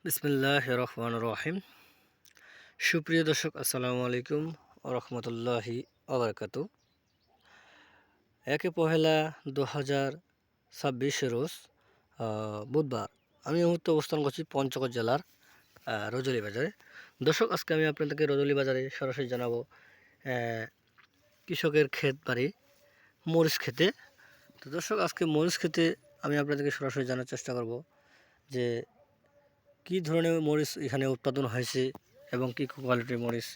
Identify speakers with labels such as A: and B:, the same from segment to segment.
A: বিসমিল্লাহির রহমানির রহিম। সুপ্রিয় দর্শক, আসসালামু আলাইকুম ওয়া রাহমাতুল্লাহি ওয়া বারাকাতুহু। ১ পহেলা ২০২৬ রোজ বুধবার। আমি এই মুহূর্তে অবস্থান করছি পঞ্চগড় জেলার রজলি বাজারে। দর্শক, আজকে আমি আপনাদেরকে রজলি বাজারে সরাসরি জানাবো কৃষকের ক্ষেত বাড়ি মরিচ খেতে। তো দর্শক, আজকে মরিচ খেতে আমি আপনাদেরকে সরাসরি জানার চেষ্টা করব যে কী ধরনের মরিচ এখানে উৎপাদন হয়েছে এবং কী কোয়ালিটির মরিচ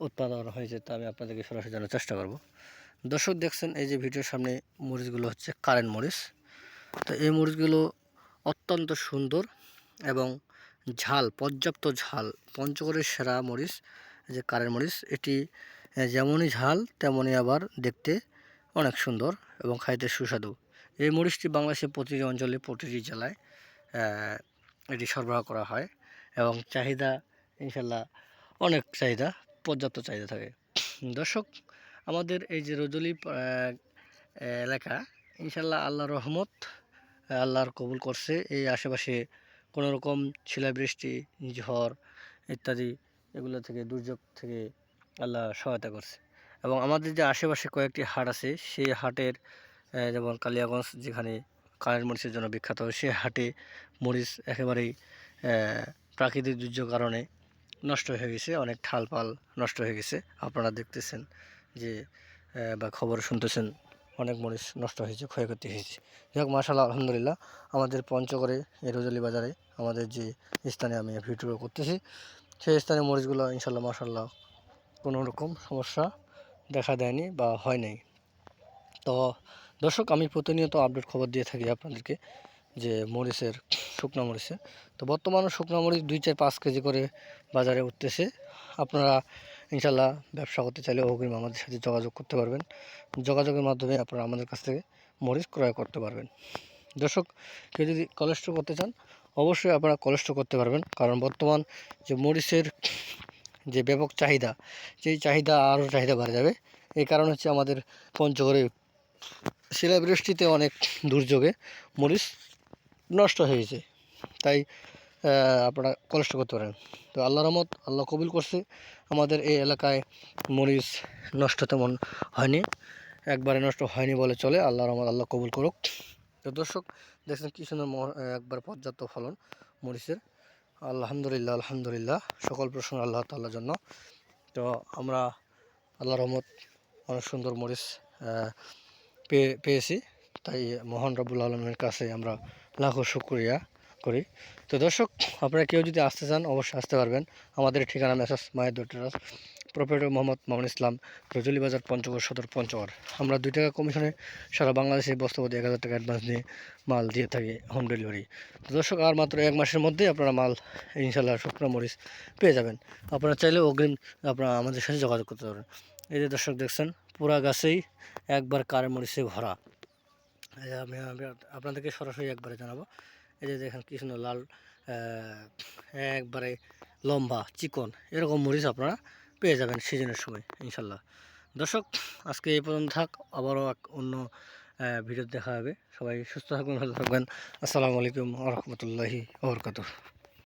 A: উৎপাদন হয়েছে তা আমি আপনাদেরকে সরাসরি জানার চেষ্টা করব। দর্শক, দেখছেন এই যে ভিডিওর সামনে মরিচগুলো হচ্ছে কারেন্ট মরিচ। তো এই মরিচগুলো অত্যন্ত সুন্দর এবং ঝাল, পর্যাপ্ত ঝাল। পঞ্চগড়ের সেরা মরিচ যে কারেন্ট মরিচ, এটি যেমনই ঝাল তেমনই আবার দেখতে অনেক সুন্দর এবং খাইতে সুস্বাদু। এই মরিচটি বাংলাদেশের প্রতিটি অঞ্চলে, প্রতিটি জেলায় এটি সরবরাহ করা হয় এবং চাহিদা ইনশাল্লাহ অনেক চাহিদা, পর্যাপ্ত চাহিদা থাকে। দর্শক, আমাদের এই যে রজলি এলাকা, ইনশাল্লাহ আল্লাহর রহমত, আল্লাহর কবুল করছে। এই আশেপাশে কোনো রকম শিলাবৃষ্টি, ঝড় ইত্যাদি এগুলো থেকে, দুর্যোগ থেকে আল্লাহ সহায়তা করছে। এবং আমাদের যে আশেপাশে কয়েকটি হাট আছে, সেই হাটের যেমন কালিয়াগঞ্জ, যেখানে কারেন্ট মরিচের জন্য বিখ্যাত, সেই হাটে মরিচ একেবারেই প্রাকৃতিক দুর্যোগ কারণে নষ্ট হয়ে গেছে, অনেক ঠালপাল নষ্ট হয়ে গেছে। আপনারা দেখতেছেন যে বা খবর শুনতেছেন, অনেক মরিচ নষ্ট হয়েছে, ক্ষয়ক্ষতি হয়েছে। যাই হোক, মাশাআল্লাহ, আলহামদুলিল্লাহ, আমাদের পঞ্চগড়ে এই রজলি বাজারে আমাদের যে স্থানে আমি ভিডিও করতেছি, সেই স্থানে মরিচগুলো ইনশাল্লাহ মাশাআল্লাহ কোনো রকম সমস্যা দেখা দেয়নি বা হয় নাই। তো দর্শক, আমি প্রতিনিয়ত আপডেট খবর দিয়ে থাকি আপনাদেরকে যে মরিচের, শুকনো মরিচে। তো বর্তমানে শুকনো মরিচ 2, 4, 5 কেজি করে বাজারে উঠতেছে। আপনারা ইনশাল্লাহ ব্যবসা করতে চাইলে অগ্রিম আমাদের সাথে যোগাযোগ করতে পারবেন। যোগাযোগের মাধ্যমে আপনারা আমাদের কাছ থেকে মরিচ ক্রয় করতে পারবেন। দর্শক, কেউ যদি কোলেস্ট্রল করতে চান, অবশ্যই আপনারা কোলেস্ট্রল করতে পারবেন, কারণ বর্তমান যে মরিচের যে ব্যাপক চাহিদা, সেই চাহিদা আরও চাহিদা বাড়ে যাবে। এই কারণ হচ্ছে আমাদের পঞ্চগড়ে শিলাবৃষ্টিতে অনেক দুর্যোগে মরিচ নষ্ট হয়েছে, তাই আপনারা কষ্ট করতে পারেন। তো আল্লাহর রহমত, আল্লাহ কবুল করছে। আমাদের এই এলাকায় মরিচ নষ্ট তেমন হয়নি, একবারে নষ্ট হয়নি বলে চলে। আল্লাহর রহমত, আল্লাহ কবুল করুক। তো দর্শক, দেখছেন কী সুন্দর একবার পর্যাপ্ত ফলন মরিচের। আলহামদুলিল্লাহ, আলহামদুলিল্লাহ, সকল প্রশ্ন আল্লাহ তাআলার জন্য। তো আমরা আল্লাহর রহমত অনেক সুন্দর মরিচ পেয়েছি, তাই মহান রব্বুল আলমের কাছে আমরা লাখো শুকরিয়া করি। তো দর্শক, আপনারা কেউ যদি আসতে চান অবশ্যই আসতে পারবেন। আমাদের ঠিকানা মেসার্স মায়ের টেরাস, প্রোপ্রাইটর মোহাম্মদ মামুন ইসলাম, রজলি বাজার, পঞ্চগড় সদর, পঞ্চগড়। আমরা 2 টাকা কমিশনে সারা বাংলাদেশে বস্তাপতি 1000 টাকা অ্যাডভান্স নিয়ে মাল দিয়ে থাকি, হোম ডেলিভারি। তো দর্শক, আর মাত্র 1 মাসের মধ্যেই আপনারা মাল ইনশাল্লাহ শুকনো মরিচ পেয়ে যাবেন। আপনারা চাইলে অগ্রিম আপনারা আমাদের সাথে যোগাযোগ করতে পারবেন। এই যে দর্শক, দেখছেন পুরা গাছেই একবার কারেন্ট মরিচে ভরা। আমি আপনাদেরকে সরাসরি একবারে জানাবো। এই যে দেখেন কি সুন্দর লাল, একবারে লম্বা চিকন এরকম মরিচ আপনারা পেয়ে যাবেন সিজনের সময় ইনশাল্লাহ। দর্শক, আজকে এই পর্যন্ত থাক, আবারও অন্য ভিডিও দেখা হবে। সবাই সুস্থ থাকবেন, ভালো থাকবেন। আসসালামু আলাইকুম ওয়া রাহমাতুল্লাহি ওয়া বারাকাতুহু।